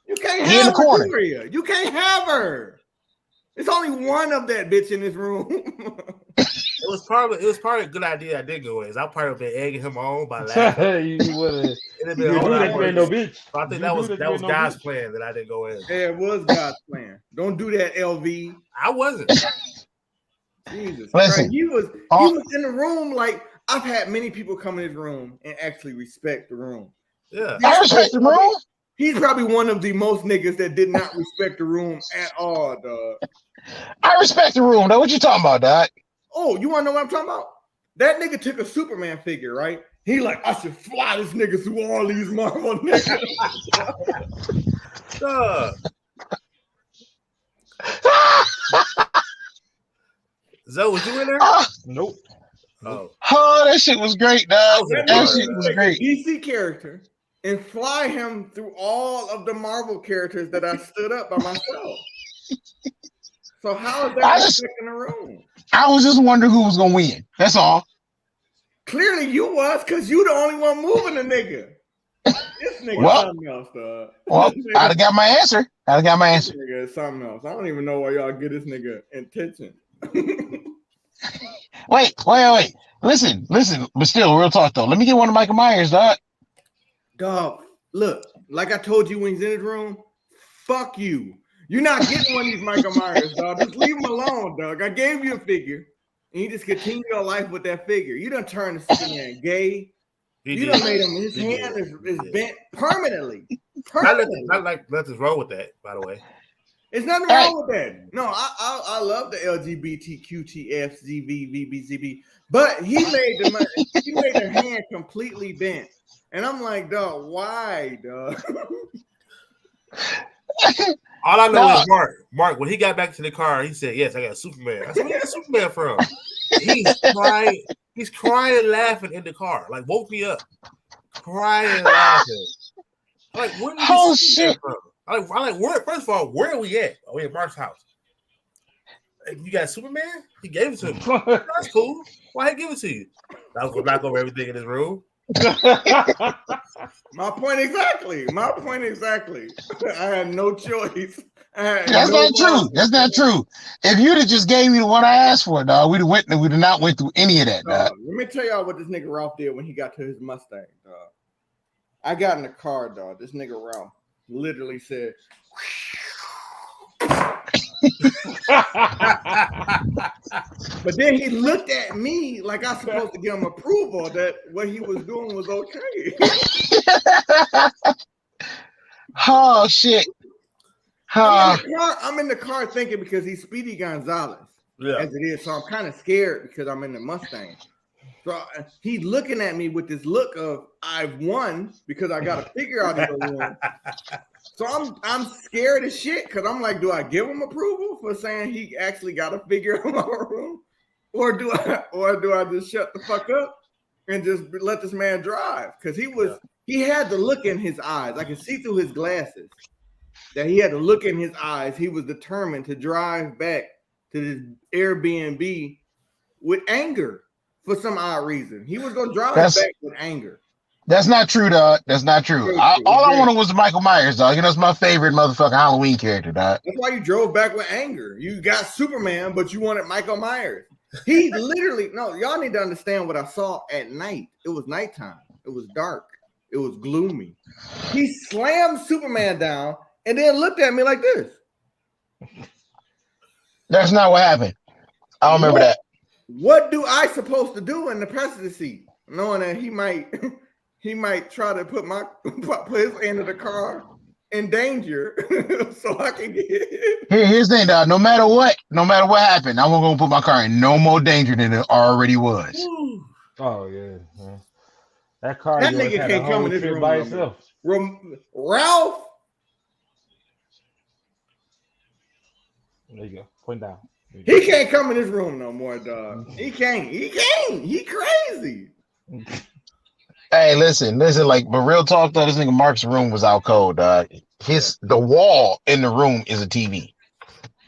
You can't have Midoriya. You can't have her. There's only one of that bitch in this room. It was probably a good idea I did go in. I probably been egging him on by laughing. You would have. It'd been a whole lot worse. No bitch. So I think that was God's plan that I didn't go in. Yeah, it was God's plan. Don't do that, LV. I wasn't. Jesus Listen, Christ. He was in the room. Like, I've had many people come in his room and actually respect the room. Yeah. I respect the room. He's probably one of the most niggas that did not respect the room at all, dog. I respect the room, though. What you talking about, dog? Oh, you want to know what I'm talking about? That nigga took a Superman figure, right? He like, I should fly this nigga through all these Marvel niggas. Zoe, was you in there? Nope. Oh, that shit was great, dog. That shit was great. DC character and fly him through all of the Marvel characters that I stood up by myself. So how is that respecting the room? I was just wondering who was gonna win. That's all. Clearly you was, because you the only one moving the nigga. This nigga something else, dog. Well, I'd have got my answer. This nigga is something else. I don't even know why y'all get this nigga intention. Wait. Listen. But still, real talk though. Let me get one of Michael Myers, dog. Dog, look, like I told you when he's in his room, fuck you. You're not getting one of these Michael Myers, dog. Just leave him alone, dog. I gave you a figure, and you just continue your life with that figure. You done turned this man gay. You done made him, his hand is bent permanently. Not like nothing's wrong with that, by the way. It's nothing wrong with that. No, I love the LGBTQTFZVVBZB, but he made the hand completely bent. And I'm like, dog, why, dog? All I know is Mark, when he got back to the car, he said, "Yes, I got Superman." I said, "Where you got Superman from?" He's crying, laughing in the car. Like, woke me up. Crying, laughing. Like, where did you see that from? I like, where? First of all, where are we at? Oh, we at Mark's house. You got Superman? He gave it to me. That's cool. Why he give it to you? I was going back over everything in his room. My point exactly. I had no choice. That's not true. That's not true. If you'd have just gave me the one I asked for, dog, we'd have not went through any of that, dog. Let me tell y'all what this nigga Ralph did when he got to his Mustang, dog. I got in the car, dog. This nigga Ralph literally said, but then he looked at me like I was supposed to give him approval that what he was doing was okay. Oh shit. I'm in the car thinking because he's Speedy Gonzalez, as it is. So I'm kind of scared because I'm in the Mustang. So he's looking at me with this look of I've won because I got a figure out of the room. So I'm scared as shit because I'm like, do I give him approval for saying he actually got a figure out of my room, or do I just shut the fuck up and just let this man drive? Because he had the look in his eyes. I could see through his glasses that he had the look in his eyes. He was determined to drive back to this Airbnb with anger. For some odd reason, he was gonna drive back with anger. That's not true, dog. That's not true. All I wanted was Michael Myers, dog. You know, it's my favorite motherfucking Halloween character, dog. That's why you drove back with anger. You got Superman, but you wanted Michael Myers. He literally, no, y'all need to understand what I saw at night. It was nighttime. It was dark. It was gloomy. He slammed Superman down and then looked at me like this. That's not what happened. I don't remember that. What do I supposed to do in the passenger seat, knowing that he might try to put his end of the car in danger so I can get it? Here's the thing, dog. No matter what happened, I'm gonna put my car in no more danger than it already was. Oh yeah. That car. That nigga can't come in this room by himself. Ralph. There you go. Point down. He can't come in this room no more, dog. He can't. He crazy. Hey, listen. Like, but real talk though, this nigga Mark's room was out cold, dog. The wall in the room is a TV.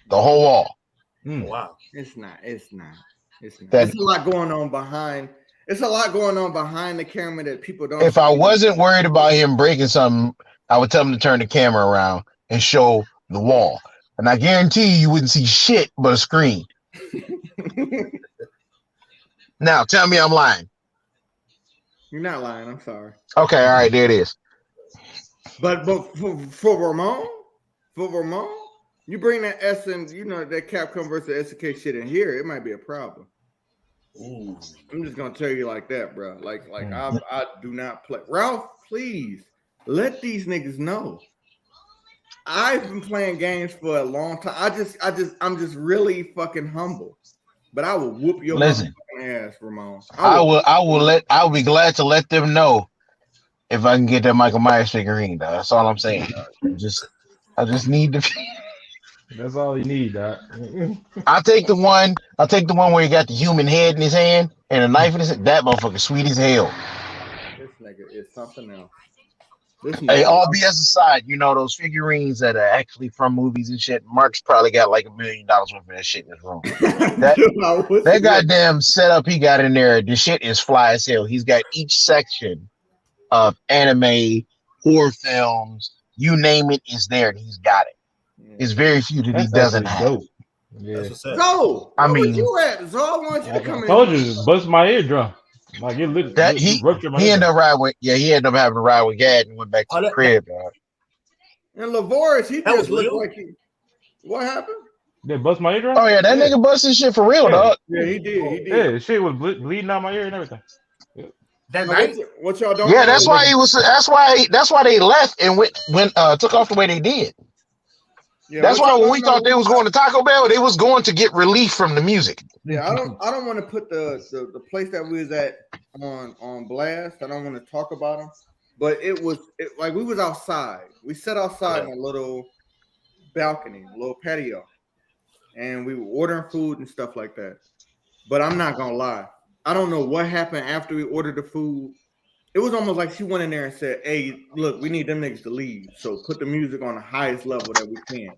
The whole wall. Wow. It's not. There's a lot going on behind. It's a lot going on behind the camera that people don't. If I wasn't worried about him breaking something, I would tell him to turn the camera around and show the wall. And I guarantee you wouldn't see shit but a screen. Now, tell me I'm lying. You're not lying. I'm sorry. Okay, all right, there it is. But for Ramon, you bring that essence, that Capcom versus SK shit in here, it might be a problem. Ooh. I'm just gonna tell you like that, bro. Like I do not play. Ralph, please let these niggas know. I've been playing games for a long time. I'm just really fucking humble. But I will whoop your ass, Ramon. I'll be glad to let them know if I can get that Michael Myers figurine, dog. That's all I'm saying. I just need to. That's all you need, dog. I'll take the one where he got the human head in his hand and a knife in his hand. That motherfucker sweet as hell. This nigga is something else. Hey, all BS aside, those figurines that are actually from movies and shit, Mark's probably got like $1 million worth of that shit in his room. That goddamn setup he got in there, the shit is fly as hell. He's got each section of anime, horror films, you name it, is there, and he's got it. It's very few that he doesn't have. Yeah. So, where you at? Zol wants you to come in. I told you, bust my eardrum. Like he ended up having to ride with Gad and went back to the crib, dog. And Lavoris, he just looked like he. What happened? They bust my eardrum? Oh yeah, that nigga busted shit for real, dog. Yeah, he did. Yeah, shit was bleeding out my ear and everything. Yeah. That night? What y'all doing? Yeah, that's why he was. That's why they left and took off the way they did. Yeah, that's why when we thought they was going to Taco Bell, they was going to get relief from the music. Yeah, I don't want to put the place that we was at on blast. I don't want to talk about them, but like we was outside. We sat outside in a little balcony, a little patio, and we were ordering food and stuff like that. But I'm not gonna lie, I don't know what happened after we ordered the food. It was almost like she went in there and said, "Hey, look, we need them niggas to leave. So put the music on the highest level that we can."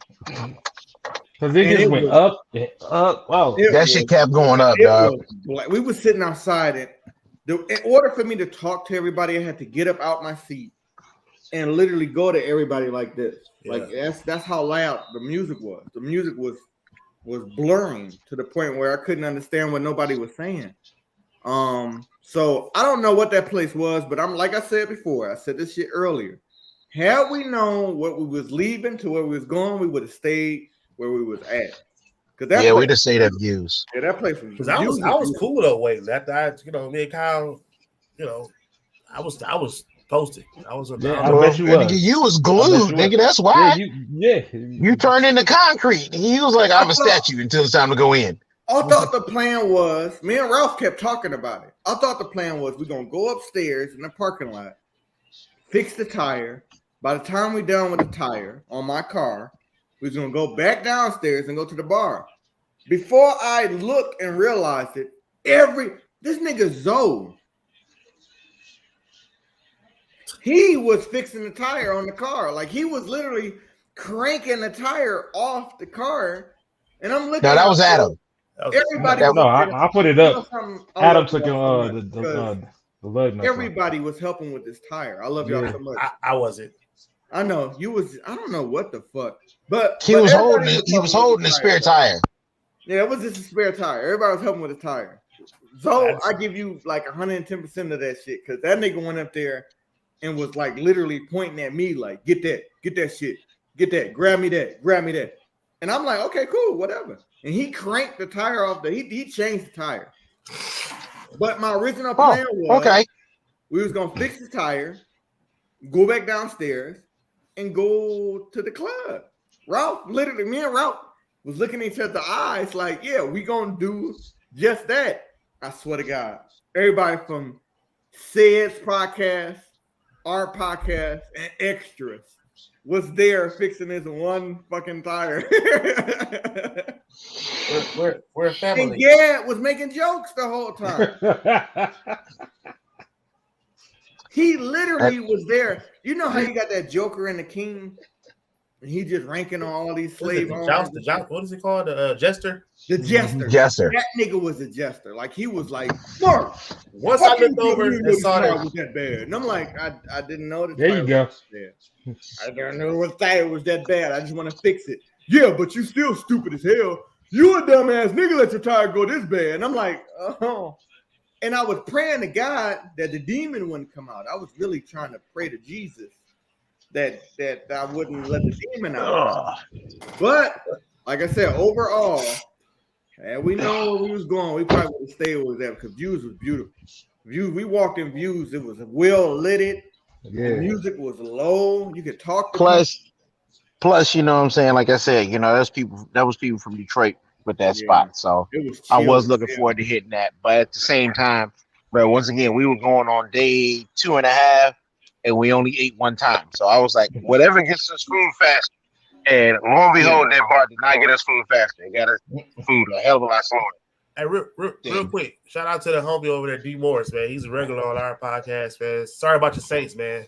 Because it just went up and up. Wow. That shit kept going up, dog. We were sitting outside, and in order for me to talk to everybody, I had to get up out my seat and literally go to everybody like this. Yeah. Like that's how loud the music was. The music was blurring to the point where I couldn't understand what nobody was saying. So I don't know what that place was, but I'm like I said before, I said this shit earlier. Had we known what we was leaving to where we was going, we would have stayed where we was at. We'd have stayed at Views. Yeah, that place was. Because I was cool though. Wait, after me and Kyle, I was posted. I was. I bet you was. You was glued, nigga. That's why. You turned into concrete. He was like, "I'm a statue until it's time to go in." I thought the plan was, me and Ralph kept talking about it. I thought the plan was we're going to go upstairs in the parking lot, fix the tire. By the time we're done with the tire on my car, we're going to go back downstairs and go to the bar. Before I looked and realized it, this nigga Zoe, he was fixing the tire on the car. Like he was literally cranking the tire off the car. And I'm looking. No, that was Adam. Everybody, I put it up. Adam took the lug. Everybody was helping with this tire. I love y'all so much. I wasn't. I know you was. I don't know what the fuck, but he was holding it. He was holding the spare tire. Yeah, it was just a spare tire. Everybody was helping with the tire. So I give you like 110% of that shit because that nigga went up there and was like literally pointing at me like, "Get that shit, get that, grab me that." And I'm like, "Okay, cool, whatever." And he cranked the tire off. He changed the tire. But my original plan was we was gonna fix the tire, go back downstairs, and go to the club. Me and Ralph was looking at each other's eyes like, yeah, we gonna do just that. I swear to God. Everybody from Sid's podcast, our podcast, and extras was there fixing this one fucking tire. We're a family. And Gad was making jokes the whole time. He literally was there. You know how you got that Joker and the King? And he just ranking on all these slave owners. What is it called? The Jester? The Jester. That nigga was a Jester. Like he was like, Mark. Once I looked over and saw that was that bad. And I'm like, I didn't know the there you go. I didn't know what tire was that bad. I just want to fix it. Yeah, but you still stupid as hell. You a dumbass nigga let your tire go this bad. And I'm like, oh. And I was praying to God that the demon wouldn't come out. I was really trying to pray to Jesus that I wouldn't let the demon out. But like I said, overall, and we know where we was going, we probably would have stayed where we was at because Views was beautiful. We walked in Views, it was well lit. The music was low. You could talk to Plus, you know what I'm saying? Like I said, that was people from Detroit with that spot. So I was looking forward to hitting that. But at the same time, bro, once again, we were going on day 2.5 and we only ate one time. So I was like, whatever gets us food faster. And lo and behold, that bar did not get us food faster. It got us food a hell of a lot slower. Hey, real quick, shout out to the homie over there, D. Morris, man. He's a regular on our podcast, man. Sorry about your Saints, man.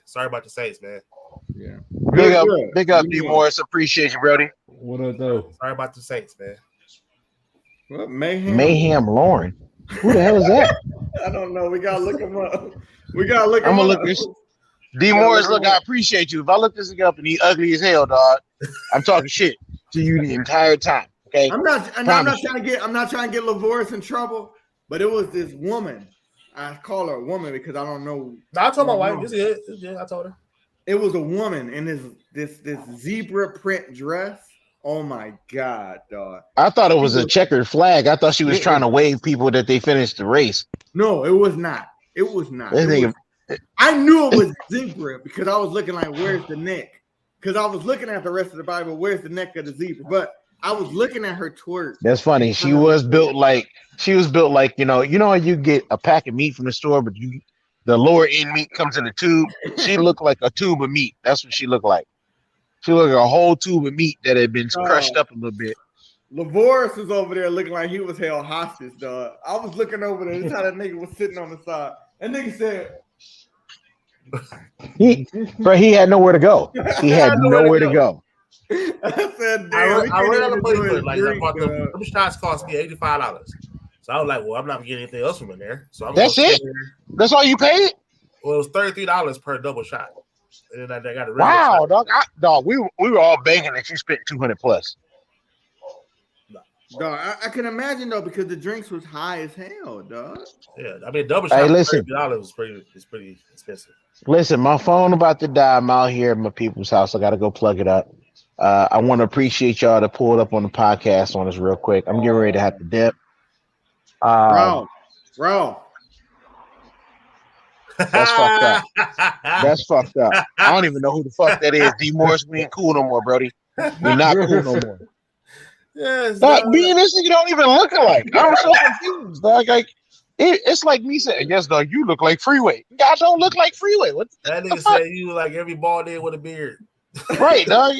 Yeah. Big up, D. Morris. Appreciate you, Brody. What up, though? Sorry about the Saints, man. What, Mayhem? Mayhem Lauren. Who the hell is that? I don't know. We gotta look him up. I'm gonna look this. D. Morris, look, I appreciate you. If I look this thing up and he ugly as hell, dog, I'm talking shit to you the entire time. Okay. I'm not trying to get Lavoris in trouble, but it was this woman. I call her a woman because I don't know. No, I told my wife. It's good. I told her. It was a woman in this zebra print dress. Oh my God, dog. I thought it was a checkered flag. I thought she was trying to wave people that they finished the race. No, it was not. I knew it was zebra because I was looking like, where's the neck? Because I was looking at the rest of the Bible, where's the neck of the zebra? But I was looking at her twerk. She was built like, you know, you get a pack of meat from the store, but you the lower end meat comes in a tube. She looked like a tube of meat. That's what she looked like. She looked like a whole tube of meat that had been crushed up a little bit. Lavoris was over there looking like he was held hostage, dog. I was looking over there. This how that nigga was sitting on the side. That nigga said, he had nowhere to go. He had nowhere to go. I said, damn, I ran out of money for it. Like, drink, them shots cost me $85. So I was like, well, I'm not getting anything else from in there. So that's it? That's all you paid? Well, it was $33 per double shot. And then I got a wow, dog. Dog, we were all begging that you spent $200 plus. Dog, I can imagine though because the drinks was high as hell, dog. Yeah, I mean double shot $30 is pretty expensive. Listen, my phone about to die. I'm out here at my people's house. I got to go plug it up. I want to appreciate y'all to pull it up on the podcast on us real quick. I'm getting ready to have to dip. Bro. That's fucked up. That's fucked up. I don't even know who the fuck that is. D Morris, we ain't cool no more, Brody. We're not cool no more. Yes, me and this nigga don't even look alike. I'm so confused, dog. Like it's like me saying, "Yes, dog, you look like Freeway." God don't look like Freeway. What that nigga said? You look like every bald head with a beard. Right, dog.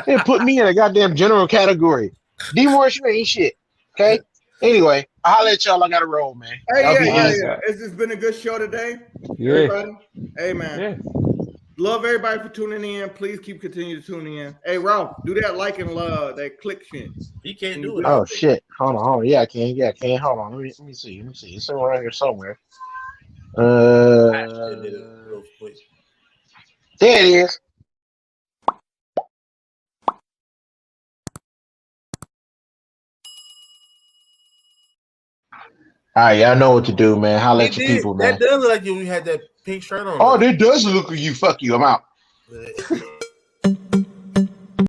They put me in a goddamn general category. D Morris, you ain't shit. Okay. Anyway, I'll let y'all. I gotta roll, man. Hey, yeah. It's just been a good show today. Yeah. Everybody. Hey, man. Yeah. Love everybody for tuning in. Please continue to tune in. Hey, Ralph, do that like and love, that click shit. He can't do it. Oh shit! Hold on. Yeah, I can. Hold on. Let me see. It's around here somewhere. There it is. All right, y'all know what to do, man. Holla at your people, man. That does look like you had that pink shirt on. Oh, that does look like you. Fuck you. I'm out.